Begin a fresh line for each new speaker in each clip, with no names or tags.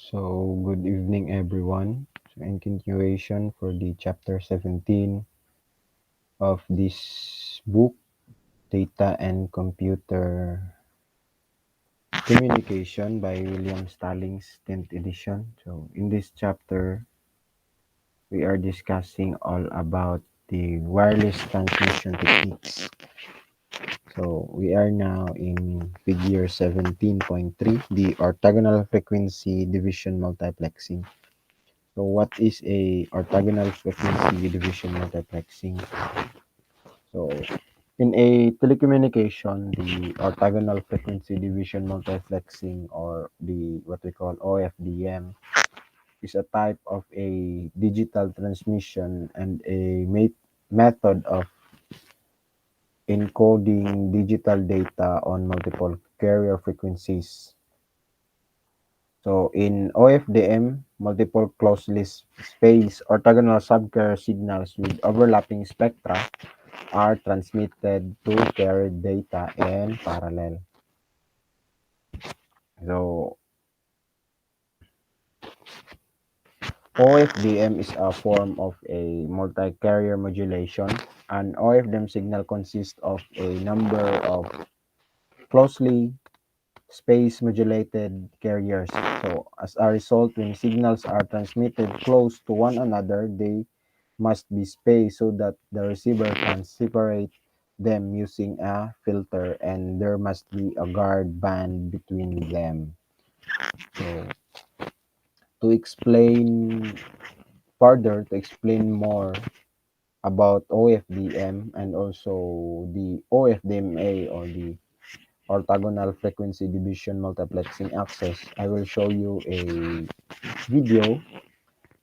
So, good evening, everyone. So, in continuation for the chapter 17 of this book, Data and Computer Communication by William Stallings, 10th edition. So, in this chapter, we are discussing all about the wireless transmission techniques. So, we are now in figure 17.3, the orthogonal frequency division multiplexing. So what is a orthogonal frequency division multiplexing? So in a telecommunication, the orthogonal frequency division multiplexing, or the what we call OFDM, is a type of a digital transmission and a method of encoding digital data on multiple carrier frequencies. So in OFDM, multiple closely spaced orthogonal subcarrier signals with overlapping spectra are transmitted to carried data in parallel. So OFDM is a form of a multi-carrier modulation. An OFDM signal consists of a number of closely spaced modulated carriers. So as a result, when signals are transmitted close to one another, they must be spaced so that the receiver can separate them using a filter, and there must be a guard band between them. So to explain to explain more about OFDM and also the OFDMA, or the orthogonal frequency division multiplexing access, I will show you a video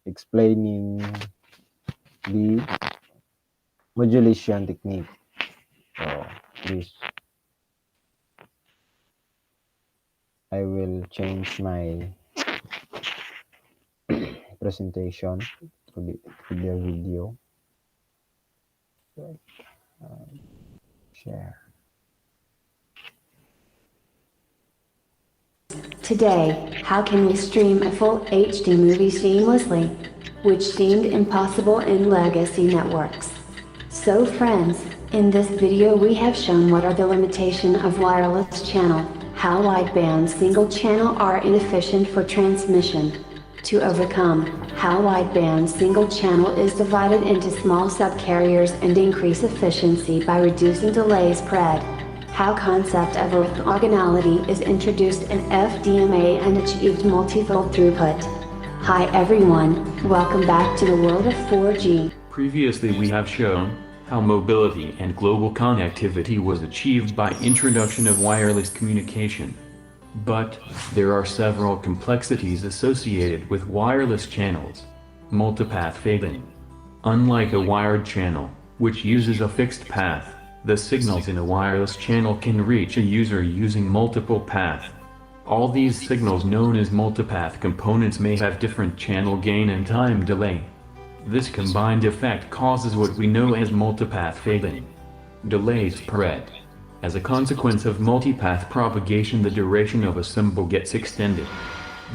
explaining the modulation technique. So please, I will change my presentation to the video. Share.
Today, how can we stream a full HD movie seamlessly? Which seemed impossible in legacy networks. So friends, in this video we have shown what are the limitations of wireless channel, how wideband single channel are inefficient for transmission. To overcome, how wideband single channel is divided into small subcarriers and increase efficiency by reducing delay spread. How concept of orthogonality is introduced in FDMA and achieved multifold throughput. Hi everyone, welcome back to the world of 4G.
Previously we have shown how mobility and global connectivity was achieved by introduction of wireless communication. But there are several complexities associated with wireless channels. Multipath fading. Unlike a wired channel, which uses a fixed path, the signals in a wireless channel can reach a user using multiple paths. All these signals, known as multipath components, may have different channel gain and time delay. This combined effect causes what we know as multipath fading. Delay spread. As a consequence of multipath propagation, the duration of a symbol gets extended.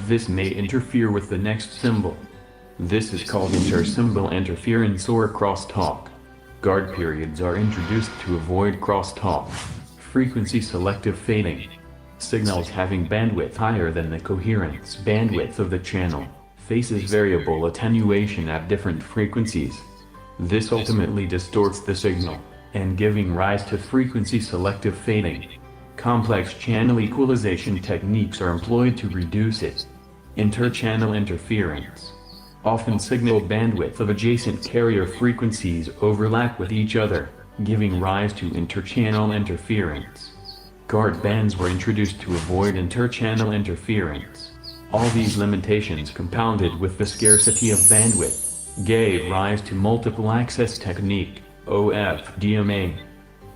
This may interfere with the next symbol. This is called inter-symbol interference or crosstalk. Guard periods are introduced to avoid crosstalk. Frequency selective fading. Signals having bandwidth higher than the coherence bandwidth of the channel faces variable attenuation at different frequencies. This ultimately distorts the signal, and giving rise to frequency selective fading. Complex channel equalization techniques are employed to reduce it. Inter-channel interference. Often signal bandwidth of adjacent carrier frequencies overlap with each other, giving rise to interchannel interference. Guard bands were introduced to avoid interchannel interference. All these limitations, compounded with the scarcity of bandwidth, gave rise to multiple access technique, OFDMA.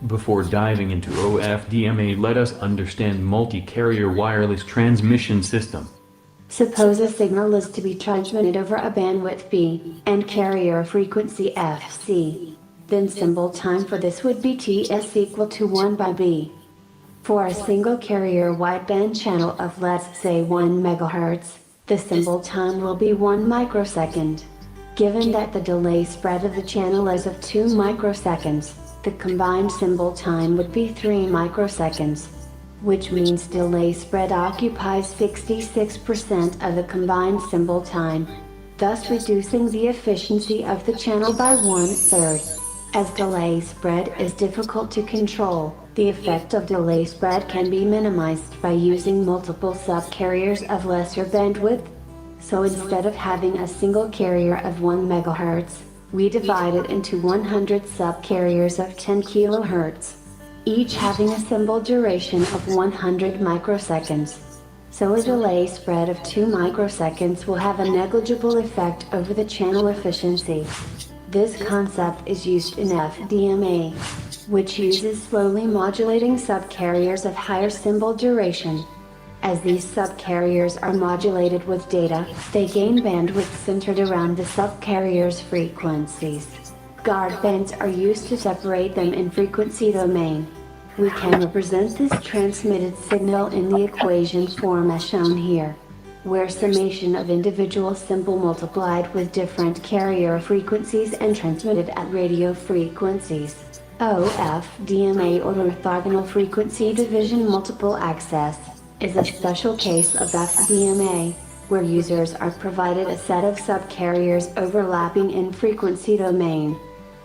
Before diving into OFDMA, let us understand multi-carrier wireless transmission system.
Suppose a signal is to be transmitted over a bandwidth B, and carrier frequency FC. Then symbol time for this would be TS equal to 1 by B. For a single carrier wideband channel of, let's say, 1 MHz, The symbol time will be 1 microsecond. Given that the delay spread of the channel is of 2 microseconds, the combined symbol time would be 3 microseconds, which means delay spread occupies 66% of the combined symbol time, thus reducing the efficiency of the channel by 1/3. As delay spread is difficult to control, the effect of delay spread can be minimized by using multiple subcarriers of lesser bandwidth. So instead of having a single carrier of 1 MHz, we divide it into 100 subcarriers of 10 kHz, each having a symbol duration of 100 microseconds. So a delay spread of 2 microseconds will have a negligible effect over the channel efficiency. This concept is used in FDMA, which uses slowly modulating subcarriers of higher symbol duration. As these subcarriers are modulated with data, they gain bandwidth centered around the subcarrier's frequencies. Guard bands are used to separate them in frequency domain. We can represent this transmitted signal in the equation form as shown here, where summation of individual symbol multiplied with different carrier frequencies and transmitted at radio frequencies. OFDMA, or orthogonal frequency division multiple access, is a special case of FDMA, where users are provided a set of subcarriers overlapping in frequency domain.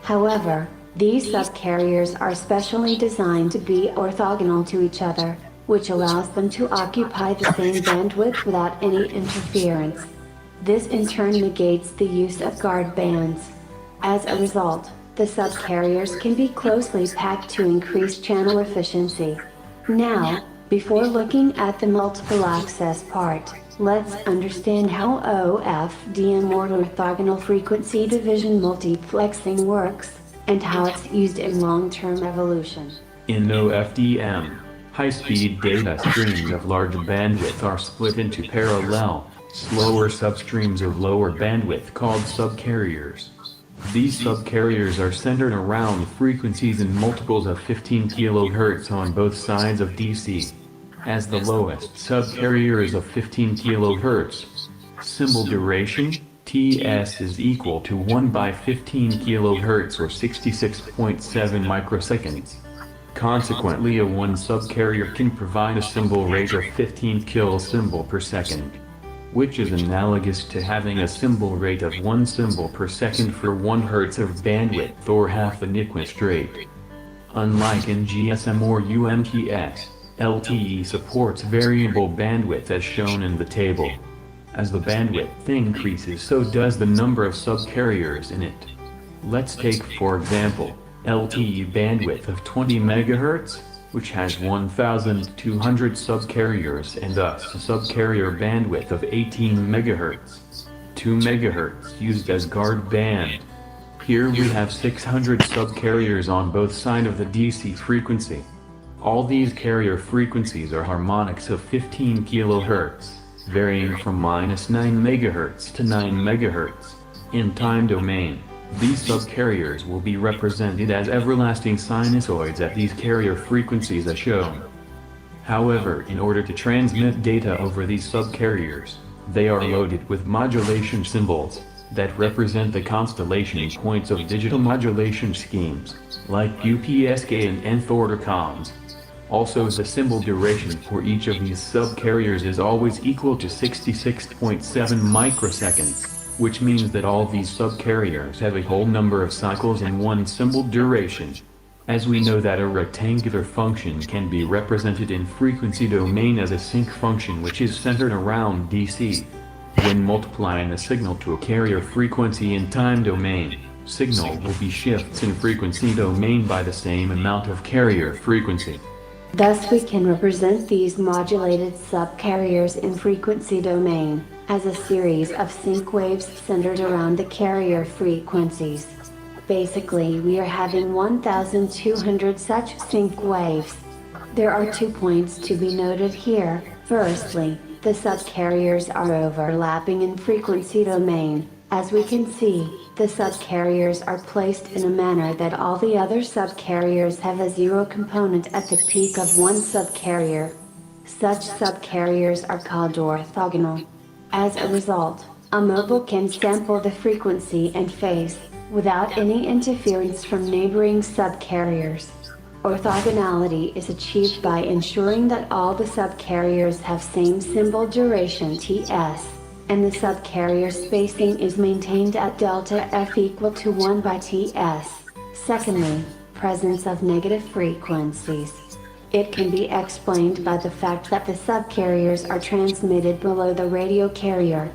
However, these subcarriers are specially designed to be orthogonal to each other, which allows them to occupy the same bandwidth without any interference. This in turn negates the use of guard bands. As a result, the subcarriers can be closely packed to increase channel efficiency. Now, before looking at the multiple access part, let's understand how OFDM, or orthogonal frequency division multiplexing, works, and how it's used in long-term evolution.
In OFDM, high-speed data streams of large bandwidth are split into parallel, slower substreams of lower bandwidth called subcarriers. These subcarriers are centered around frequencies in multiples of 15 kHz on both sides of DC. As the lowest subcarrier is of 15 kHz, symbol duration, TS, is equal to 1 by 15 kHz or 66.7 microseconds. Consequently, a 1 subcarrier can provide a symbol rate of 15 kilosymbol per second, which is analogous to having a symbol rate of 1 symbol per second for 1 Hz of bandwidth, or half the Nyquist rate. Unlike in GSM or UMTS, LTE supports variable bandwidth as shown in the table. As the bandwidth increases, so does the number of subcarriers in it. Let's take, for example, LTE bandwidth of 20 MHz, which has 1,200 subcarriers and thus a subcarrier bandwidth of 18 MHz. 2 MHz used as guard band. Here we have 600 subcarriers on both sides of the DC frequency. All these carrier frequencies are harmonics of 15 kHz, varying from -9 MHz to 9 MHz. In time domain, these subcarriers will be represented as everlasting sinusoids at these carrier frequencies as shown. However, in order to transmit data over these subcarriers, they are loaded with modulation symbols that represent the constellation points of digital modulation schemes, like UPSK and nth order comms. Also, the symbol duration for each of these subcarriers is always equal to 66.7 microseconds, which means that all these subcarriers have a whole number of cycles in 1 symbol duration. As we know that a rectangular function can be represented in frequency domain as a sinc function which is centered around DC. When multiplying a signal to a carrier frequency in time domain, signal will be shifts in frequency domain by the same amount of carrier frequency.
Thus we can represent these modulated subcarriers in frequency domain as a series of sync waves centered around the carrier frequencies. Basically, we are having 1,200 such sync waves. There are 2 points to be noted here. Firstly, the subcarriers are overlapping in frequency domain. As we can see, the subcarriers are placed in a manner that all the other subcarriers have a 0 component at the peak of 1 subcarrier. Such subcarriers are called orthogonal. As a result, a mobile can sample the frequency and phase, without any interference from neighboring subcarriers. Orthogonality is achieved by ensuring that all the subcarriers have same symbol duration Ts, and the subcarrier spacing is maintained at delta F equal to 1 by Ts. Secondly, presence of negative frequencies. It can be explained by the fact that the subcarriers are transmitted below the radio carrier.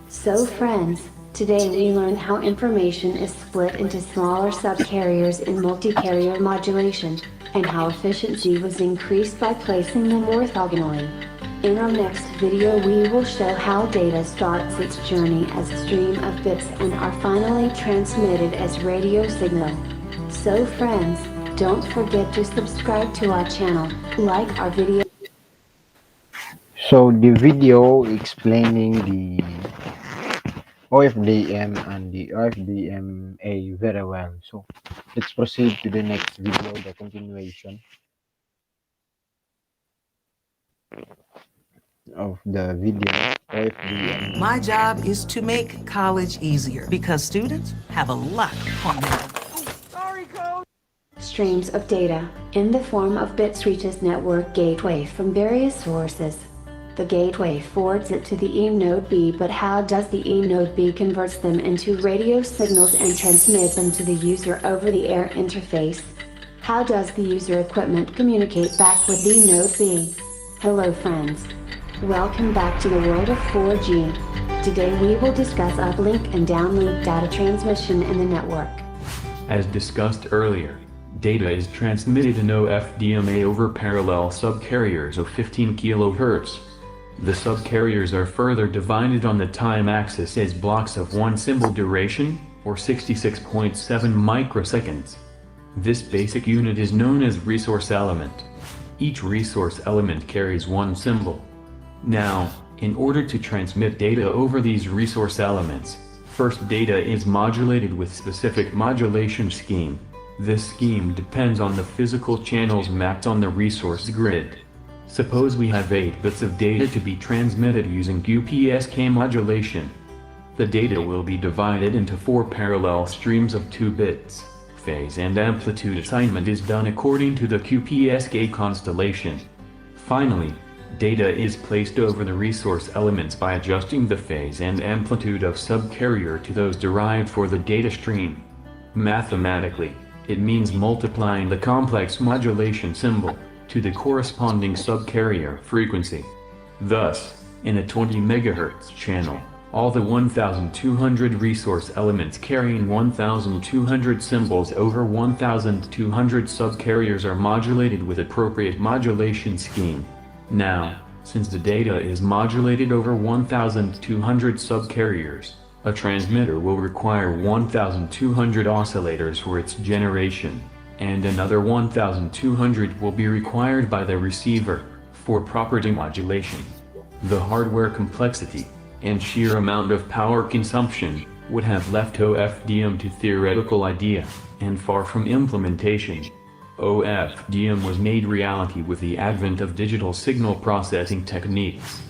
So friends, today we learned how information is split into smaller subcarriers in multi-carrier modulation, and how efficiency was increased by placing them orthogonally. In our next video we will show how data starts its journey as a stream of bits and are finally transmitted as radio signal. So friends, don't forget to subscribe to our channel, like our video.
So the video explaining the OFDM and the OFDMA very well. So let's proceed to the next video, the continuation of the video OFDM.
My job is to make college easier because students have a lot on their
Streams of data, in the form of bits reaches network gateway from various sources. The gateway forwards it to the E node B, but how does the E node B converts them into radio signals and transmit them to the user over the air interface? How does the user equipment communicate back with the node B? Hello friends. Welcome back to the world of 4G. Today we will discuss uplink and downlink data transmission in the network.
As discussed earlier, data is transmitted in OFDMA over parallel subcarriers of 15 kHz. The subcarriers are further divided on the time axis as blocks of one symbol duration, or 66.7 microseconds. This basic unit is known as resource element. Each resource element carries one symbol. Now, in order to transmit data over these resource elements, first data is modulated with specific modulation scheme. This scheme depends on the physical channels mapped on the resource grid. Suppose we have 8 bits of data to be transmitted using QPSK modulation. The data will be divided into 4 parallel streams of 2 bits. Phase and amplitude assignment is done according to the QPSK constellation. Finally, data is placed over the resource elements by adjusting the phase and amplitude of subcarrier to those derived for the data stream. Mathematically, it means multiplying the complex modulation symbol to the corresponding subcarrier frequency. Thus, in a 20 MHz channel, all the 1200 resource elements carrying 1200 symbols over 1200 subcarriers are modulated with appropriate modulation scheme. Now, since the data is modulated over 1200 subcarriers, a transmitter will require 1200 oscillators for its generation, and another 1200 will be required by the receiver for proper demodulation. The hardware complexity and sheer amount of power consumption would have left OFDM to theoretical idea and far from implementation. OFDM was made reality with the advent of digital signal processing techniques.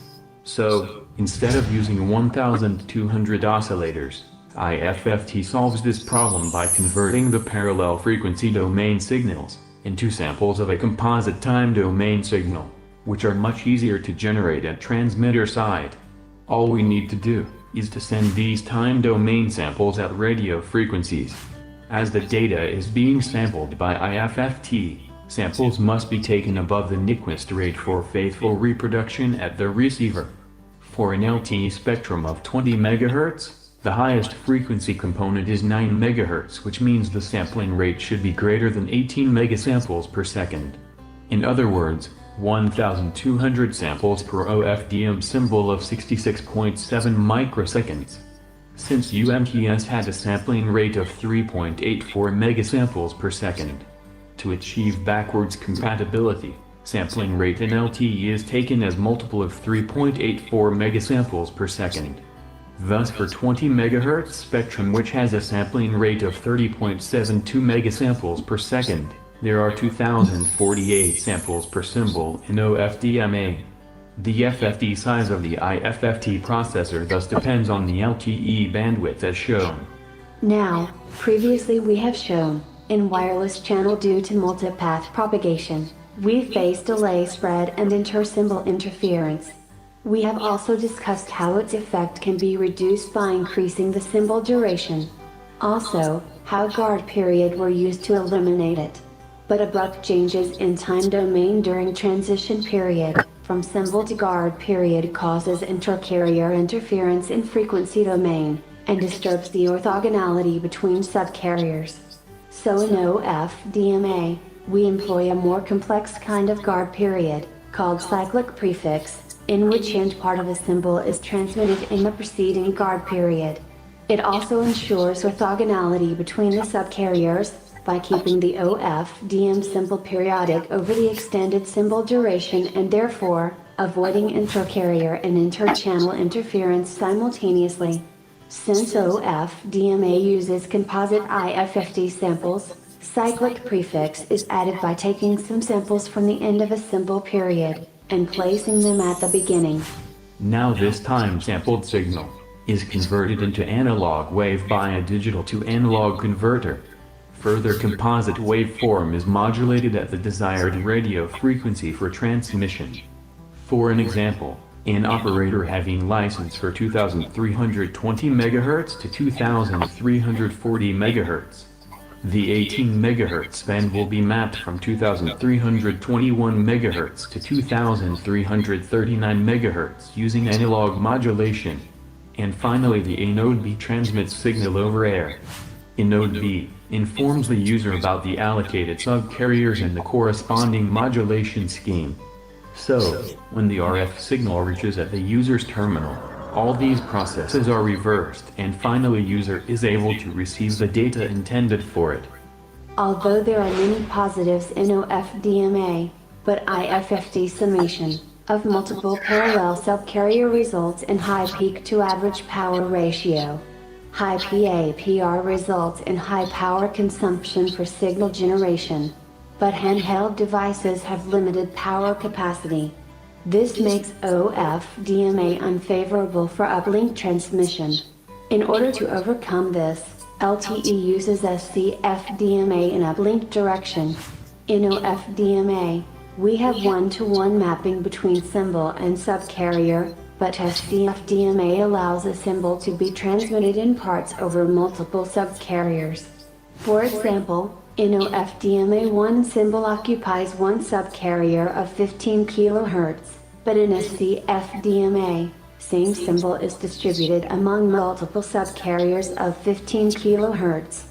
So, instead of using 1200 oscillators, IFFT solves this problem by converting the parallel frequency domain signals into samples of a composite time domain signal, which are much easier to generate at transmitter side. All we need to do is to send these time domain samples at radio frequencies. As the data is being sampled by IFFT, samples must be taken above the Nyquist rate for faithful reproduction at the receiver. For an LTE spectrum of 20 MHz, the highest frequency component is 9 MHz, which means the sampling rate should be greater than 18 megasamples per second. In other words, 1200 samples per OFDM symbol of 66.7 microseconds. Since UMTS had a sampling rate of 3.84 megasamples per second. To achieve backwards compatibility, sampling rate in LTE is taken as multiple of 3.84 megasamples per second. Thus for 20 MHz spectrum which has a sampling rate of 30.72 megasamples per second, there are 2048 samples per symbol in OFDMA. The FFT size of the IFFT processor thus depends on the LTE bandwidth as shown.
Now, previously we have shown, in wireless channel due to multipath propagation, we face delay spread and inter-symbol interference. We have also discussed how its effect can be reduced by increasing the symbol duration. Also, how guard period were used to eliminate it. But abrupt changes in time domain during transition period, from symbol to guard period causes inter-carrier interference in frequency domain, and disturbs the orthogonality between subcarriers. So in OFDMA, we employ a more complex kind of guard period, called cyclic prefix, in which end part of a symbol is transmitted in the preceding guard period. It also ensures orthogonality between the subcarriers, by keeping the OFDM symbol periodic over the extended symbol duration and therefore, avoiding intercarrier and inter-channel interference simultaneously. Since OFDMA uses composite IFFT samples, cyclic prefix is added by taking some samples from the end of a symbol period, and placing them at the beginning.
Now this time-sampled signal is converted into analog wave by a digital to analog converter. Further composite waveform is modulated at the desired radio frequency for transmission. For an example, an operator having license for 2320 MHz to 2340 MHz. The 18 MHz band will be mapped from 2321 MHz to 2339 MHz using analog modulation. And finally the anode B transmits signal over air. Anode B informs the user about the allocated subcarriers and the corresponding modulation scheme. So, when the RF signal reaches at the user's terminal, all these processes are reversed and finally user is able to receive the data intended for it.
Although there are many positives in OFDMA, but IFFT summation of multiple parallel subcarrier results in high peak to average power ratio. High PAPR results in high power consumption for signal generation, but handheld devices have limited power capacity. This makes OFDMA unfavorable for uplink transmission. In order to overcome this, LTE uses SCFDMA in uplink direction. In OFDMA, we have one-to-one mapping between symbol and subcarrier, but SCFDMA allows a symbol to be transmitted in parts over multiple subcarriers. For example, in OFDMA one symbol occupies one subcarrier of 15 kHz, but in SCFDMA, same symbol is distributed among multiple subcarriers of 15 kHz.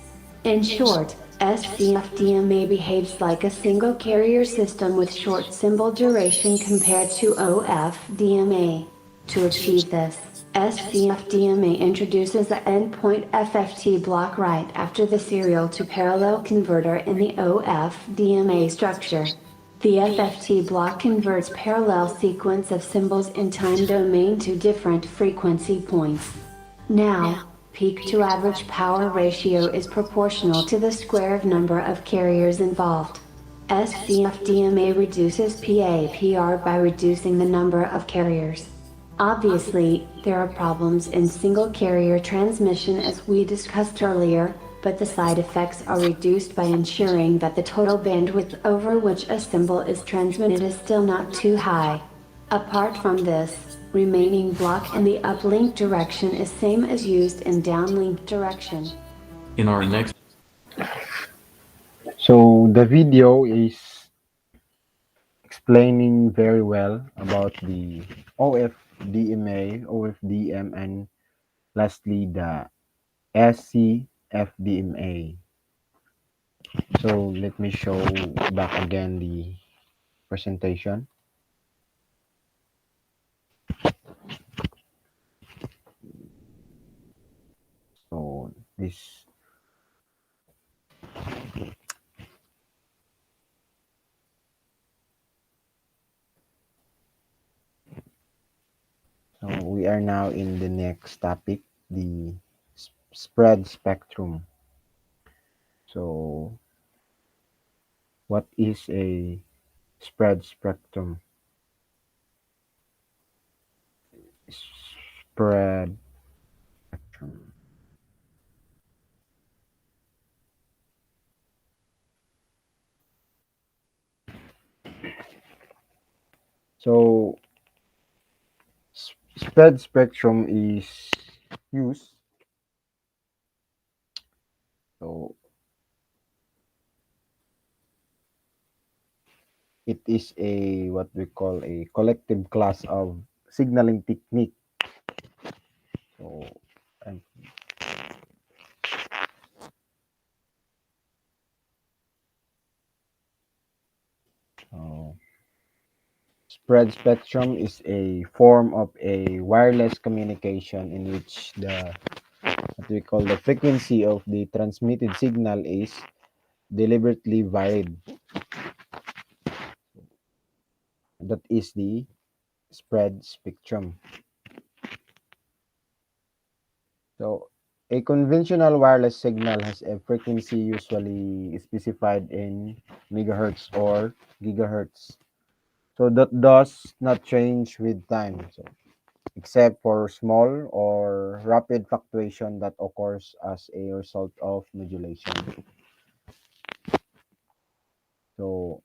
In short, SCFDMA behaves like a single carrier system with short symbol duration compared to OFDMA. To achieve this, SCFDMA introduces the endpoint FFT block right after the serial to parallel converter in the OFDMA structure. The FFT block converts parallel sequence of symbols in time domain to different frequency points. Now, peak to average power ratio is proportional to the square of number of carriers involved. SCFDMA reduces PAPR by reducing the number of carriers. Obviously, there are problems in single carrier transmission as we discussed earlier, but the side effects are reduced by ensuring that the total bandwidth over which a symbol is transmitted is still not too high. Apart from this, remaining block in the uplink direction is same as used in downlink direction.
In our next
So the video is explaining very well about the OFDMA, OFDM, and lastly the SCFDMA. So let me show back again the presentation. So this so we are now in the next topic, the spread spectrum. So what is a spread spectrum? spread spectrum. So spread spectrum is used. So it is a what we call a collective class of signaling technique. So and uh, spread spectrum is a form of a wireless communication in which the what we call the frequency of the transmitted signal is deliberately varied. That is the spread spectrum. So a conventional wireless signal has a frequency usually specified in megahertz or gigahertz. So that does not change with time. So except for small or rapid fluctuation that occurs as a result of modulation. So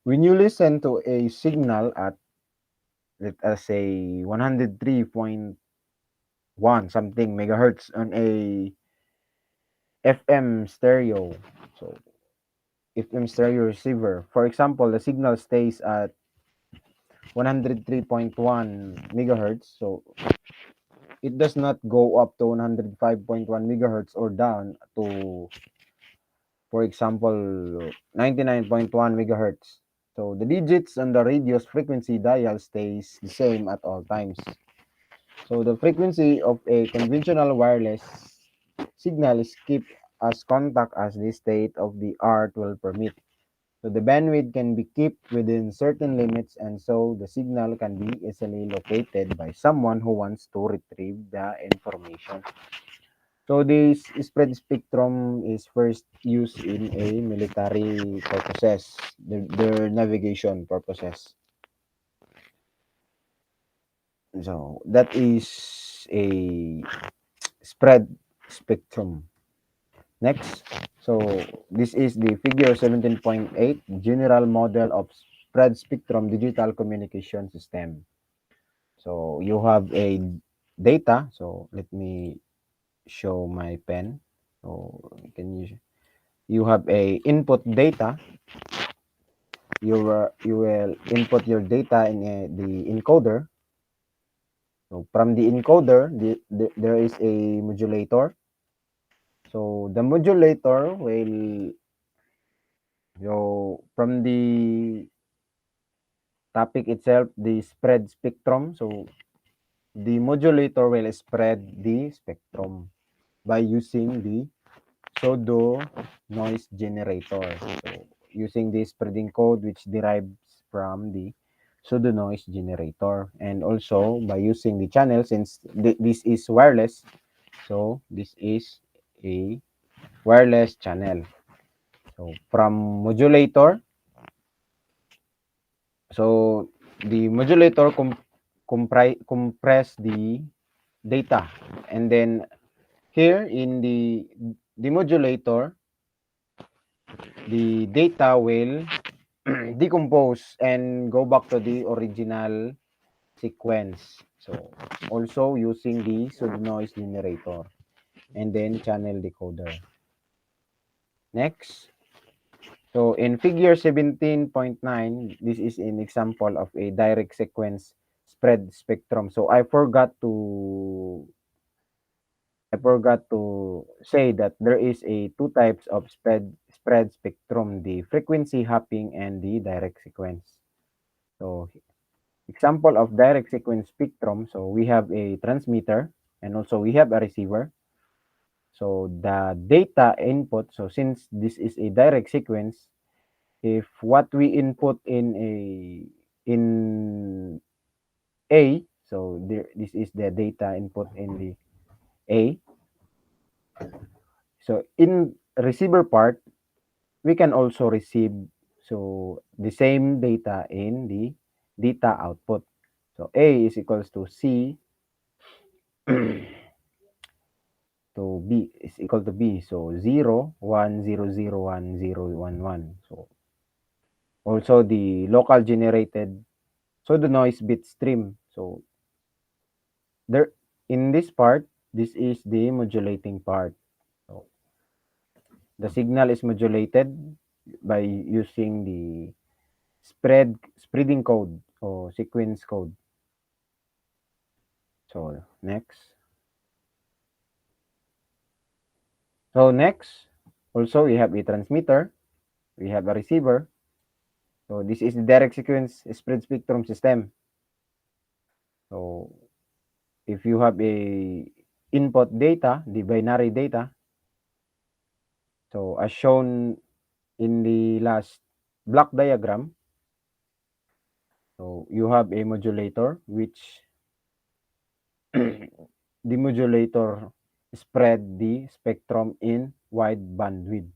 when you listen to a signal at let us say 103.1 something megahertz on a FM stereo. So FM stereo receiver. For example, the signal stays at 103.1 megahertz. So it does not go up to 105.1 megahertz or down to, for example, 99.1 megahertz. So the digits on the radio's frequency dial stays the same at all times. So the frequency of a conventional wireless signal is kept as contact as the state of the art will permit. So the bandwidth can be kept within certain limits and so the signal can be easily located by someone who wants to retrieve the information. So this spread spectrum is first used in a military purposes, their navigation purposes. So that is a spread spectrum. Next, so this is the figure 17.8 general model of spread spectrum digital communication system. So you have a data. So let me show my pen. So can you have a input data. You will input your data in the encoder. So from the encoder, there is a modulator. So the modulator will from the topic itself, the spread spectrum. So the modulator will spread the spectrum by using the pseudo noise generator. So using the spreading code which derives from the pseudo noise generator, and also by using the channel since this is wireless. So this is a wireless channel. So from modulator, so the modulator compress the data, and then here in the modulator, the data will decompose and go back to the original sequence. So also using the pseudo noise generator and then channel decoder. Next. So in figure 17.9, this is an example of a direct sequence spread spectrum. So I forgot to say that there is a two types of spread spectrum, the frequency hopping and the direct sequence. So example of direct sequence spectrum, so we have a transmitter and also we have a receiver. So the data input, so since this is a direct sequence, if what we input in A, so this is the data input in the A. So in receiver part, we can also receive so the same data in the data output. So A is equals to C So B is equal to B. So 0, 1, 0, 0, 1, 0, 1, 1. So also the local generated pseudo noise bit stream. So there in this part, this is the modulating part. So the signal is modulated by using the spreading code or sequence code. So next. So next, also we have a transmitter, we have a receiver. So this is the direct sequence spread spectrum system. So if you have a input data, the binary data, so as shown in the last block diagram, so you have a modulator which the modulator spread the spectrum in wide bandwidth.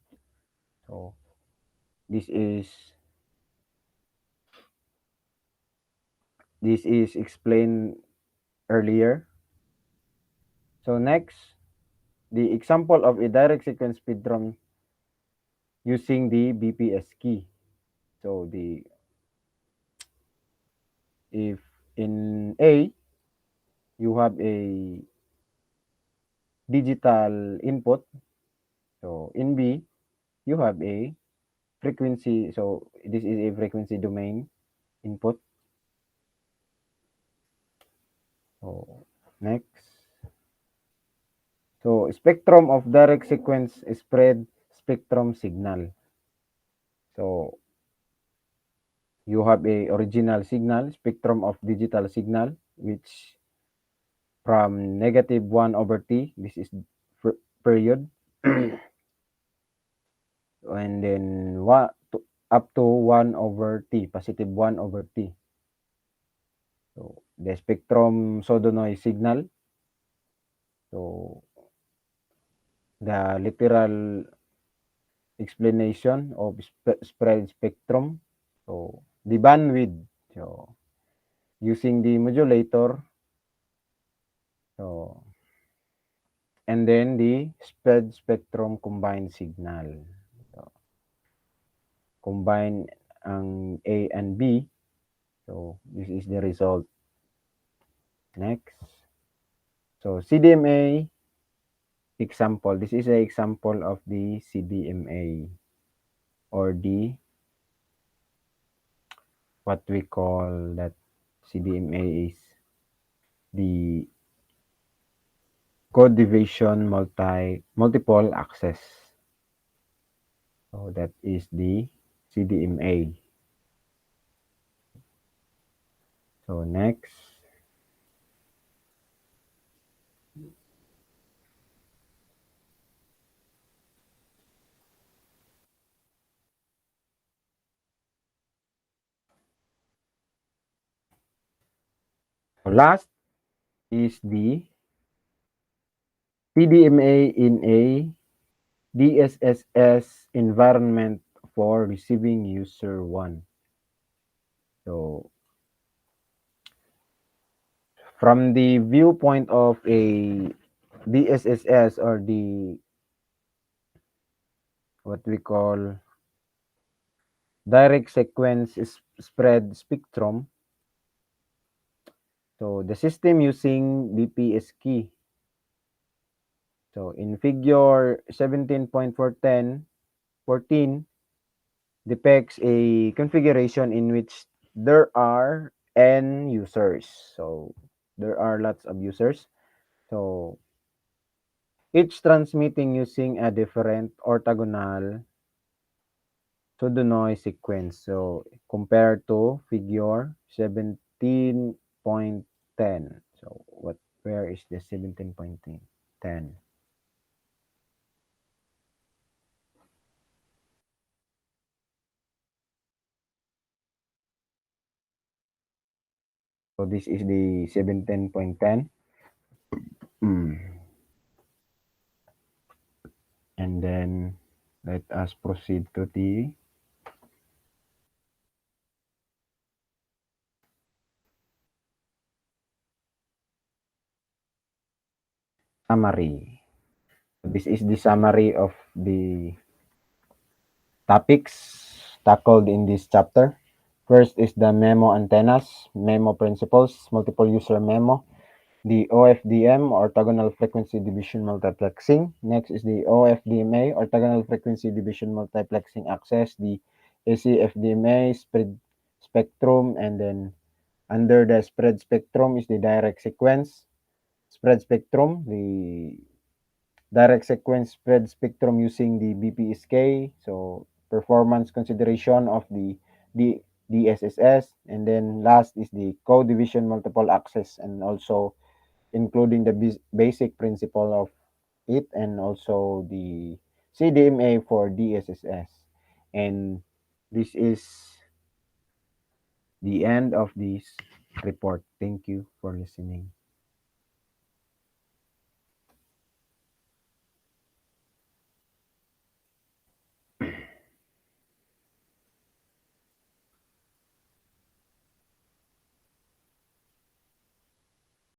So this is explained earlier. So next, the example of a direct sequence spectrum using the BPS key. So if in A you have a digital input, so in B you have a frequency. So this is a frequency domain input. So next, so spectrum of direct sequence spread spectrum signal. So you have a original signal, spectrum of digital signal, which from negative 1 over t, this is period, and then up to 1 over t, positive 1 over t. So the spectrum pseudo noise signal. So the literal explanation of spread spectrum. So the bandwidth. So using the modulator. So and then the spread spectrum combined signal. So, combine ang A and B. So this is the result. Next. So CDMA example. This is an example of the CDMA or the what we call that CDMA is the code division multiple access. So that is the CDMA. So next. Last is the CDMA in a DSSS environment for receiving user 1. So from the viewpoint of a DSSS or the what we call direct sequence spread spectrum, so the system using BPS key. So in figure 17.14 depicts a configuration in which there are n users. So there are lots of users. So each transmitting using a different orthogonal pseudo noise sequence. So compared to figure 17.10. So where is the 17.10? So this is the 17.10. And then let us proceed to the Summary. This is the summary of the topics tackled in this chapter. First is the memo antennas, memo principles, multiple user memo, the OFDM, orthogonal frequency division multiplexing. Next is the OFDMA, orthogonal frequency division multiplexing access, the ACFDMA, spread spectrum, and then under the spread spectrum is the direct sequence spread spectrum, the direct sequence spread spectrum using the BPSK, so performance consideration of the DSSS, and then last is the code division multiple access, and also including the basic principle of it, and also the CDMA for DSSS. And this is the end of this report. Thank you for listening.